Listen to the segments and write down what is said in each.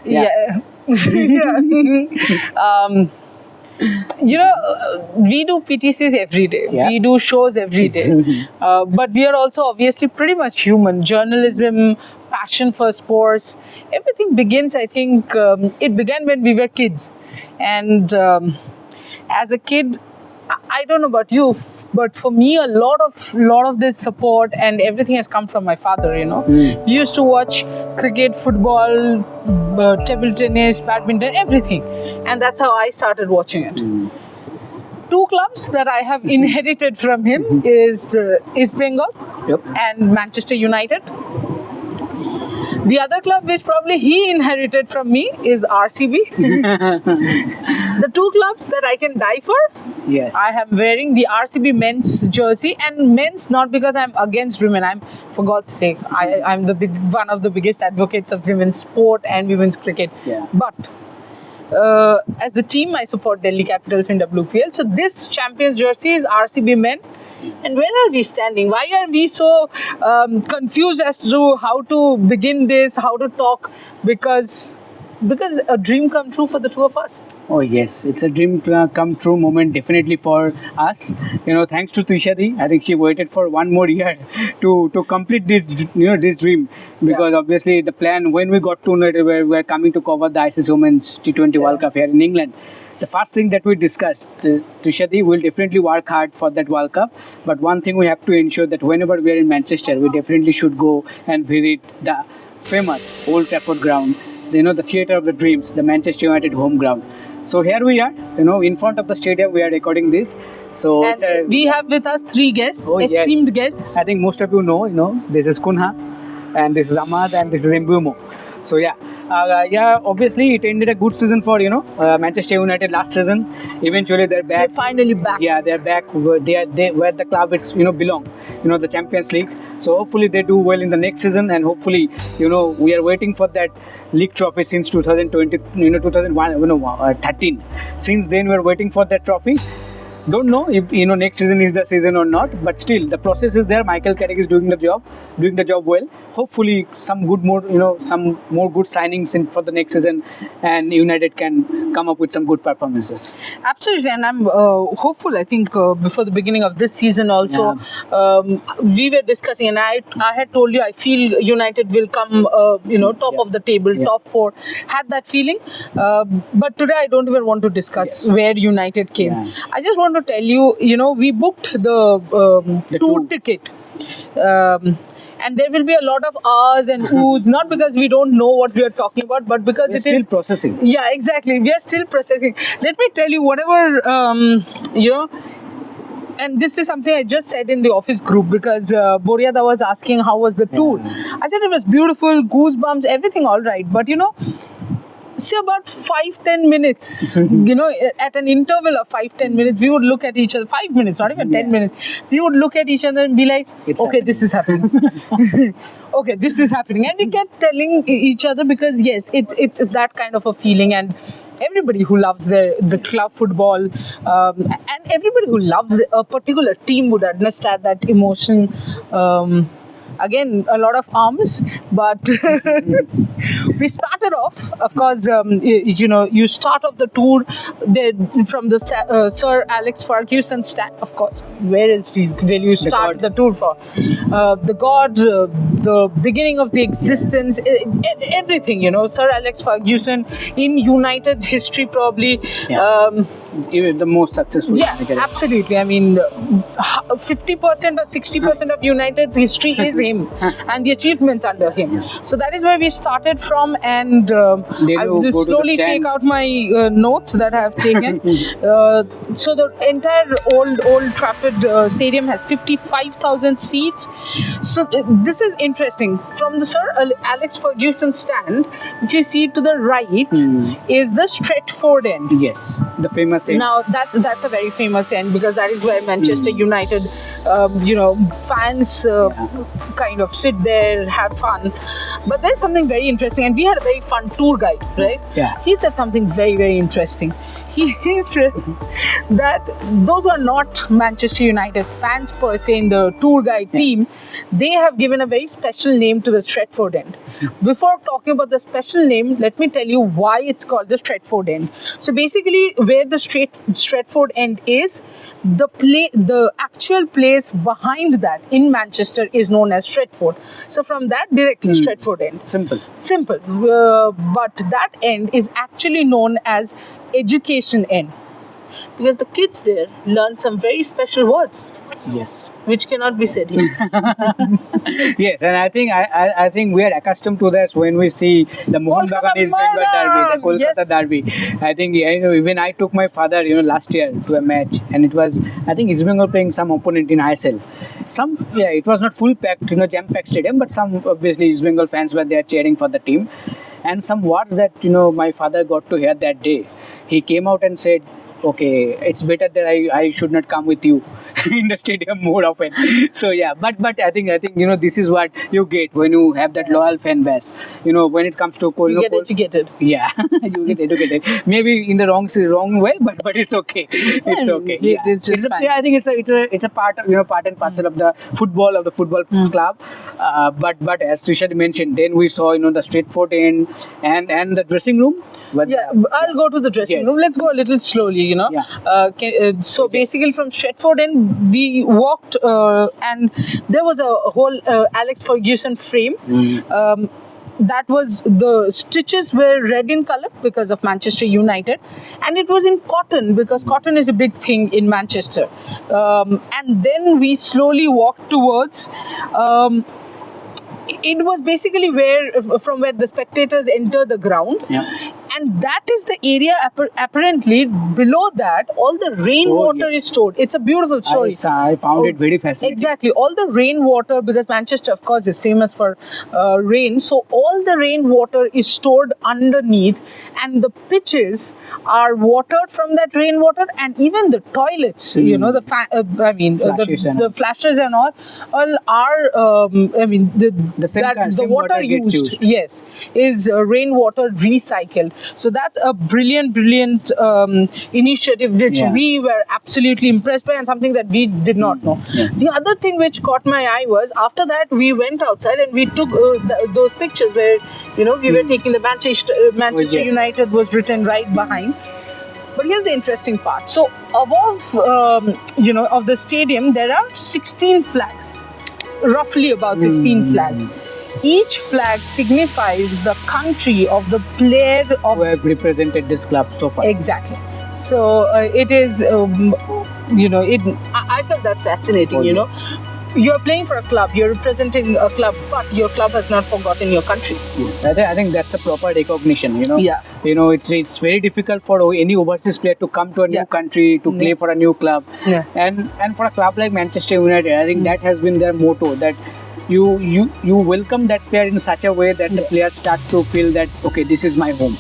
Yeah. We do PTCs every day. Yeah. We do shows every day. But we are also obviously pretty much human. Journalism, passion for sports, everything begins, I think, it began when we were kids. And as a kid, I don't know about you, but for me, a lot of this support and everything has come from my father. We used to watch cricket, football, table tennis, badminton, everything, and that's how I started watching it. Two clubs that I have inherited from him is East Bengal and Manchester United. The other club which probably he inherited from me is RCB. The two clubs that I can die for. Yes. I am wearing the RCB men's jersey, and men's not because I'm against women. For God's sake, I'm one of the biggest advocates of women's sport and women's cricket. Yeah. But as a team, I support Delhi Capitals in WPL. So this champions jersey is RCB men. And where are we standing? Why are we so confused as to how to begin this, how to talk? Because a dream come true for the two of us. Oh yes, it's a dream come true moment definitely for us. Thanks to Trishadi, I think she waited for one more year to complete this dream, because obviously the plan when we got to know that we were coming to cover the ICC Women's T20 World Cup here in England. The first thing that we discussed, Trishadi will definitely work hard for that World Cup. But one thing we have to ensure that whenever we are in Manchester, we definitely should go and visit the famous Old Trafford ground. The theatre of the dreams, the Manchester United home ground. So here we are, in front of the stadium, we are recording this. So and we have with us three guests, esteemed guests. I think most of you know, this is Kunha, and this is Ahmad, and this is Mbumo. So obviously it ended a good season for Manchester United last season. Eventually they're back. They're finally back. Yeah, they're back. They where the club belong. The Champions League. So hopefully they do well in the next season, and hopefully we are waiting for that league trophy since 2020. 13. Since then we're waiting for that trophy. Don't know if next season is the season or not, but still the process is there. Michael Carrick is doing the job well. Hopefully some more good signings for the next season, and United can come up with some good performances. Absolutely, and I'm hopeful. I think before the beginning of this season also, we were discussing, and I had told you I feel United will come top of the table, top 4. Had that feeling, but today I don't even want to discuss where United came. I just want to tell you, we booked the tour ticket. And there will be a lot of ahs and oohs, not because we don't know what we are talking about, but because it is still processing. Yeah, exactly. We are still processing. Let me tell you, whatever, and this is something I just said in the office group, because Boryada was asking how was the tour. I said it was beautiful, goosebumps, everything all right. But say about 5-10 minutes, at an interval of 5-10 minutes, we would look at each other, 5 minutes, not even 10 minutes. We would look at each other and be like, this is happening. Okay, this is happening. And we kept telling each other, because yes, it's that kind of a feeling. And everybody who loves the club football and everybody who loves a particular team would understand that emotion. Again, a lot of arms, but we started off, of course, you start off the tour from the Sir Alex Ferguson stand, of course. Where else will you start the tour for? The God, the beginning of the existence, everything, Sir Alex Ferguson in United's history probably. The most successful. Yeah, absolutely. I mean, 50% or 60% of United's history is him and the achievements under him. So that is where we started from, and I will slowly take out my notes that I have taken. So the entire Old Trafford Stadium has 55,000 seats. So this is interesting. From the Sir Alex Ferguson stand, if you see to the right, is the Stretford end. Yes, the famous end. Now that's a very famous end, because that is where Manchester United, fans kind of sit there, have fun. But there's something very interesting, and we had a very fun tour guide, right? Yeah. He said something very, very interesting. he said that those who are not Manchester United fans per se in the tour guide team, they have given a very special name to the Stretford End. Before talking about the special name, let me tell you why it's called the Stretford End. So basically, where the Stretford End is, the actual place behind that in Manchester is known as Stretford. So from that directly, Stretford End. Simple. But that end is actually known as Education End, because the kids there learn some very special words Yes. which cannot be said here. Yes, and I think we are accustomed to that when we see the Mohun Kolkata Bagan East Bengal derby, the Kolkata Yes. derby. I think even I took my father last year to a match, and it was, I think, East Bengal playing some opponent in ISL. It was not full packed, jam packed stadium, but some obviously East Bengal fans were there cheering for the team, and some words that my father got to hear that day. He came out and said, okay, it's better that I should not come with you in the stadium more often. So yeah, but I think this is what you get when you have that loyal fan base. When it comes to You get educated. yeah, you get educated. Maybe in the wrong way, but it's okay. It's okay. It's just fine. I think it's a part part and parcel of the football club. But as Trisha mentioned, then we saw the Stretford End and the dressing room. But I'll go to the dressing Yes. room. Let's go a little slowly, Yeah. So basically from Stretford End, we walked and there was a whole Alex Ferguson frame. That was, the stitches were red in color because of Manchester United, and it was in cotton because cotton is a big thing in Manchester. And then we slowly walked towards. It was basically from where the spectators enter the ground. Yeah. And that is the area, apparently, below that, all the rainwater yes. is stored. It's a beautiful story. I found it very fascinating. Exactly. All the rainwater, because Manchester, of course, is famous for rain. So all the rainwater is stored underneath, and the pitches are watered from that rainwater, and even the toilets, the Flashes and the flashes and all are, the water water gets used, used. yes, is rainwater recycled. So that's a brilliant initiative which Yeah. we were absolutely impressed by, and something that we did not know. Yeah. The other thing which caught my eye was, after that we went outside and we took those pictures where we were taking the Manchester yeah. United was written right behind. But here's the interesting part. So above of the stadium there are 16 flags, roughly about 16 flags. Each flag signifies the country of the player of Who have represented this club so far. Exactly. So it is, I felt that's fascinating, You're playing for a club, you're representing a club, but your club has not forgotten your country. Yes. I think that's a proper recognition, Yeah. It's very difficult for any overseas player to come to a new Yeah. country, to play for a new club. Yeah. And for a club like Manchester United, I think that has been their motto, that you welcome that player in such a way that the players start to feel that, okay, this is my home.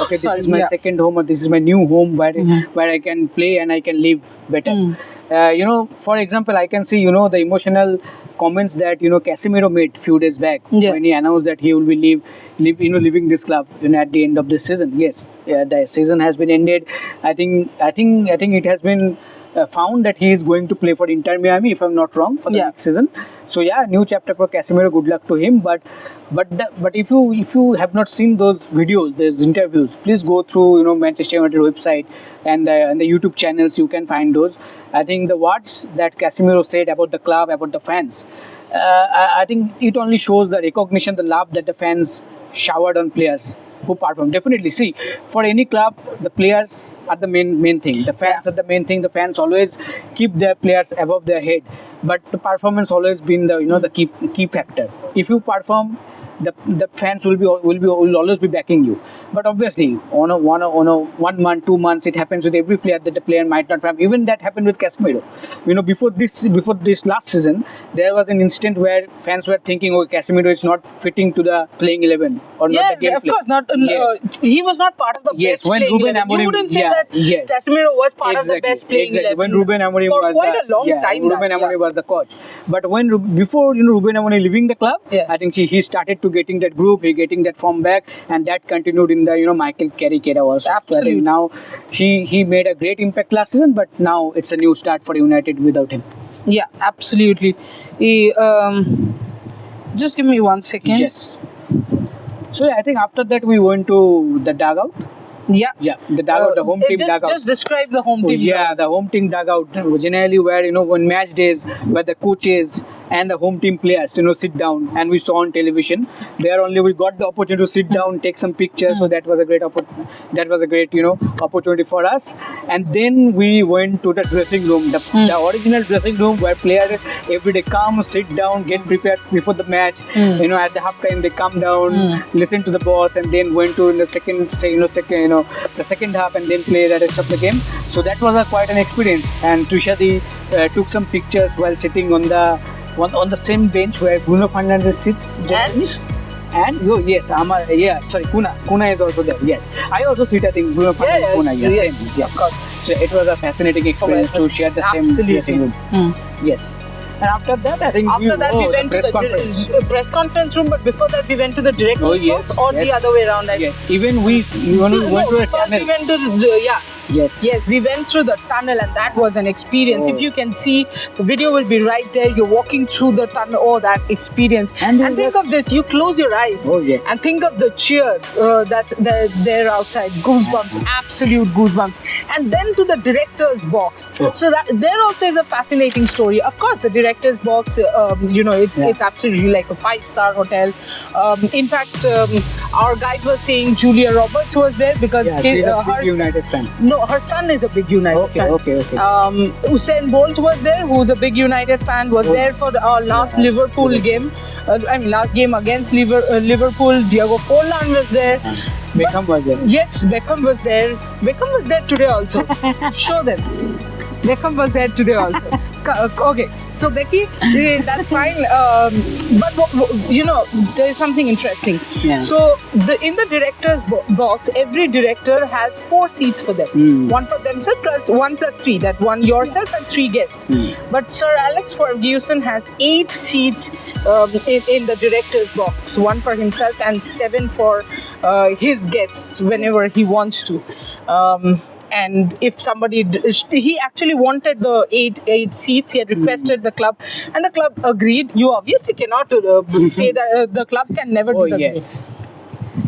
Okay, this Sorry, is my yeah. second home, or this is my new home where I can play and I can live better. For example, I can see the emotional comments that Casemiro made few days back when he announced that he will be leaving this club at the end of this season. Yes, the season has been ended. I think it has been found that he is going to play for Inter Miami, if I'm not wrong, for the next season. So new chapter for Casemiro. Good luck to him. But if you have not seen those videos, those interviews, please go through Manchester United website and the YouTube channels. You can find those. I think the words that Casemiro said about the club, about the fans, I think it only shows the recognition, the love that the fans showered on players who perform. Definitely, see, for any club, the players are the main thing. The fans are the main thing. The fans always keep their players above their head, but the performance always been the key factor. If you perform, the fans will always be backing you. But obviously, on a 1 month, 2 months, it happens with every player that the player might not have. Even that happened with Casemiro. Before this last season, there was an instant where fans were thinking, "Oh, Casemiro is not fitting to the playing 11 or not the gameplay." of course not. Yes. He was not part of the Yes, best when playing Ruben 11. You Amorim, wouldn't say that Casemiro was part of the best playing 11 when Ruben Amorim for was quite a long time. Ruben Amorim was the coach. But when before Ruben Amorim leaving the club, I think he started to getting that group, he getting that form back, and that continued in the Michael Carrick era also. Absolutely. So I think now he made a great impact last season, but now it's a new start for United without him. Yeah, absolutely. Just give me 1 second. Yes. So I think after that we went to the dugout. Yeah. Yeah, the dugout, the home team dugout. Just describe the home team. Yeah, the home team dugout. Generally, where on match days, where the coaches and the home team players, sit down, and we saw on television. There only we got the opportunity to sit down, take some pictures. So that was a great opportunity for us. And then we went to the dressing room, the original dressing room where players every day come, sit down, get prepared before the match. At the half time they come down, listen to the boss, and then went to the second half, and then play the rest of the game. So that was quite an experience. And Tushadi took some pictures while sitting on the same bench where Bruno Fernandes sits. Kuna is also there. Yes, I also sit. I think Bruno Fernandes, Kuna. Yes, of course. So it was a fascinating experience to share the same dressing room. Yes. And after that, I think we went to the press conference room. But before that, we went to the director's box, or the other way around. Even we went to a tunnel. We went to Yes, we went through the tunnel, and that was an experience. If you can see, the video will be right there. You're walking through the tunnel. Oh, that experience! And think of this: you close your eyes and think of the cheer that's there outside. Goosebumps, absolute goosebumps. And then to the director's box. So that there also is a fascinating story. Of course, the director's box, it's absolutely like a 5-star hotel. In fact, our guide was saying Julia Roberts was there because she's a big United fan. No, her son is a big United fan. Okay. Usain Bolt was there, who's a big United fan, was there for our last Liverpool game. Last game against Liverpool. Diego Forlan was there. Beckham was there. Yes, Beckham was there. Beckham was there today also. Show them. Beckham was there today also. Okay, so Becky, that's fine. But there is something interesting. So in the director's box, every director has 4 seats for them. One for themselves plus 1 plus 3. That one yourself and 3 guests. But Sir Alex Ferguson has 8 seats in the director's box. 1 for himself and 7 for his guests whenever he wants to. And if somebody, he actually wanted the 8 seats. He had requested the club, and the club agreed. You obviously cannot say that the club can never disagree. Yes.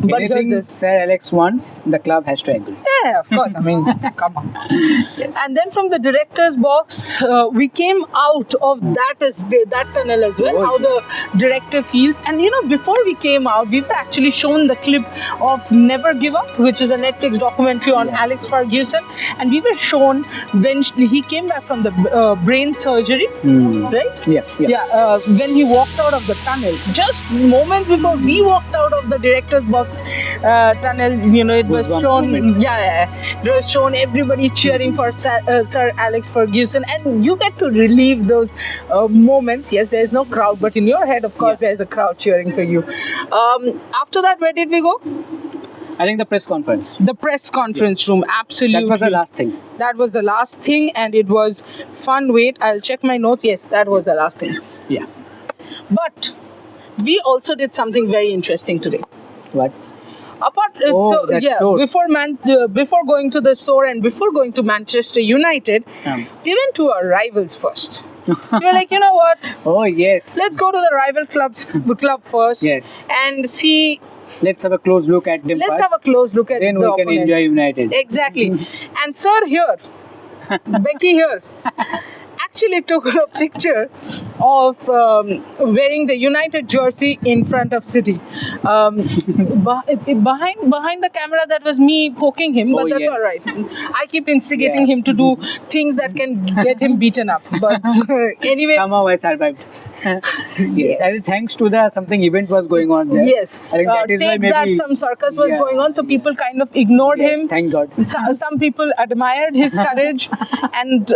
But anything Sir Alex wants, the club has to agree. Yeah, of course. Come on. Yes. And then from the director's box, we came out of that tunnel as well, how the director feels. And before we came out, we were actually shown the clip of Never Give Up, which is a Netflix documentary on Alex Ferguson. And we were shown when he came back from the brain surgery, right? Yeah. When he walked out of the tunnel, just moments before we walked out of the director's box tunnel, it was shown. It was shown everybody cheering for Sir Alex Ferguson, and you get to relive those moments. Yes, there is no crowd, but in your head, of course, there is a crowd cheering for you. After that, where did we go? I think the press conference. The press conference room, absolutely. That was the last thing. That was the last thing, and it was fun. Wait, I'll check my notes. Yes, that was the last thing. Yeah. But we also did something very interesting today. What? Store. Before going to the store and before going to Manchester United, we went to our rivals first. We were like, you know what? Oh yes. Let's go to the rival club first. Yes. And see. Let's have a close look at them. Let's have a close look at then the opponents. Then we can enjoy United. Exactly. And sir here, Becky here, actually took a picture of wearing the United jersey in front of City. Behind the camera, that was me poking him, but that's all right. I keep instigating him to do things that can get him beaten up. But anyway, somehow I survived. Yes. I think thanks to the something event was going on there. Yes. I think that is why maybe that some circus was going on, so people kind of ignored him. Thank God. Some people admired his courage, and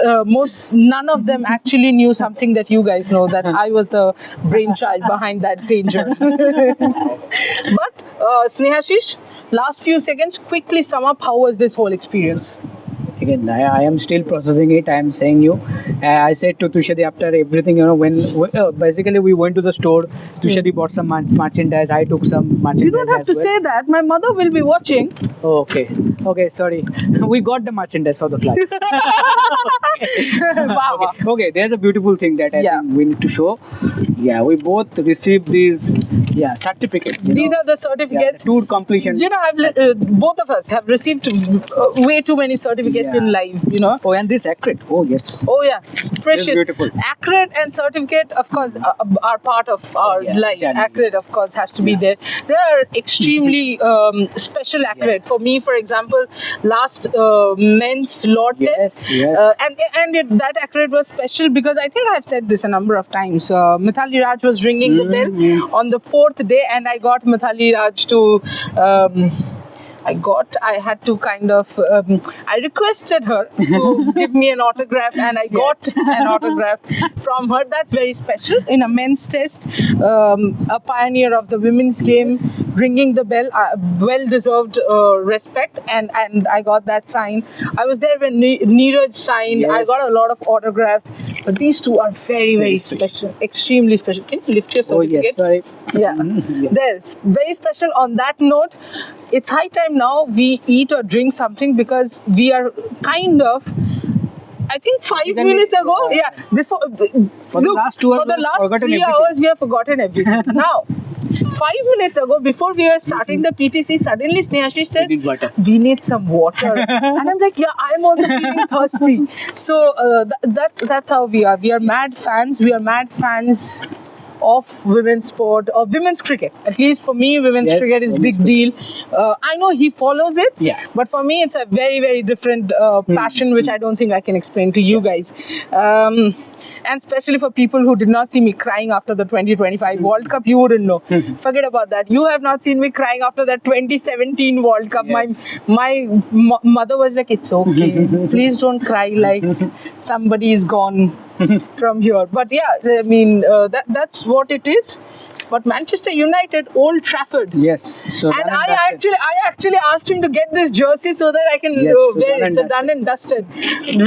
none of them actually knew something that you guys know, that I was the brainchild behind that danger. But Snehashish, last few seconds, quickly sum up how was this whole experience. again, I am still processing it. I am saying you. I said to Tushadi after everything, you know, when basically we went to the store, Tushadi bought some merchandise. I took some merchandise. You don't have to as well. say that. My mother will be watching. Oh, okay. Okay, sorry. We got the merchandise for the class. Wow. Okay, there's a beautiful thing that I Yeah. think we need to show. Yeah, we both received these certificates. These are the the certificates. tour completion. You know, both of us have received way too many certificates in Yeah. life, you know. Oh, and this accurate. Oh, yes. Oh yeah, precious. beautiful. Accurate and certificate, of course, are part of our Yeah, life. yeah. Accurate, of course, has to be there. There are extremely special accurate. For me, for example, last men's Lord Yes, test, yes. that accurate was special because I think I've said this a number of times. Mithali Raj was ringing the bell on the 4th day, and I got Mithali Raj to. I had to kind of, I requested her to give me an autograph, and I got an autograph from her. That's very special. In a men's test, a pioneer of the women's game, ringing the bell, well-deserved respect, and I got that sign. I was there when Neeraj signed. I Yes. got a lot of autographs, but these two are very, very special, extremely special. Can you lift your Oh, certificate? yes. Sorry. Yeah. There's very special. On that note, it's high time now we eat or drink something because we are kind of, I think 5 Even minutes if- ago, before For the last 2 hours, for the we have last forgotten 3 everything. hours we have forgotten everything. Now, 5 minutes ago, before we were starting the PTC, suddenly Snehashi says, We need water. we need some water. And I'm like, yeah, I'm also feeling thirsty. So that's how we are. We are mad fans. We are mad fans of women's sport or women's cricket. At least for me, women's Yes, cricket is women's big deal. I know he follows it, Yeah. but for me, it's a very, very different passion, which I don't think I can explain to you guys. And especially for people who did not see me crying after the 2025 World Cup, you wouldn't know. Forget about that. You have not seen me crying after that 2017 World Cup. Yes. My mother was like, it's okay. Please don't cry like somebody is gone from here. But yeah, I mean, that's what it is. But Manchester United, Old Trafford. Yes. So And done I dusted. actually asked him to get this jersey so that I can Yes, so wear done it. and So done and dusted.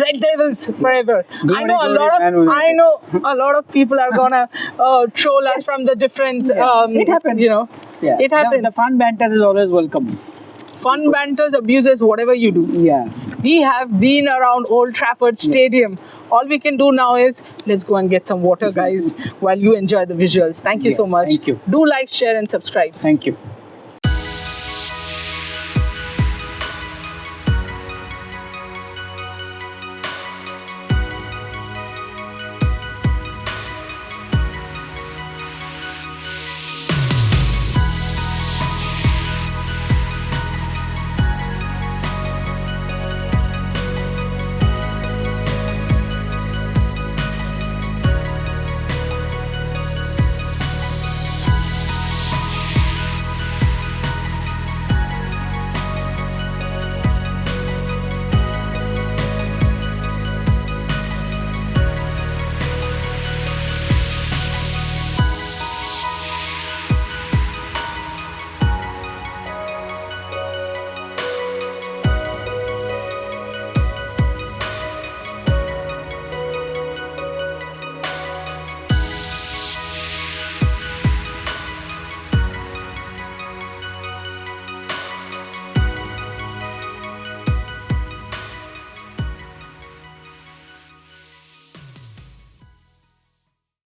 Red Devils forever. Glory, I know glory, Man United. a lot of people are gonna troll us from the different. It happens. You know, Yeah. it happens. The fun banter is always welcome. Fun banters, abuses, whatever you do. Yeah. We have been around Old Trafford Stadium. All we can do now is let's go and get some water, guys, while you enjoy the visuals. Thank you so Yes, much. thank you. Do like, share, and subscribe. Thank you.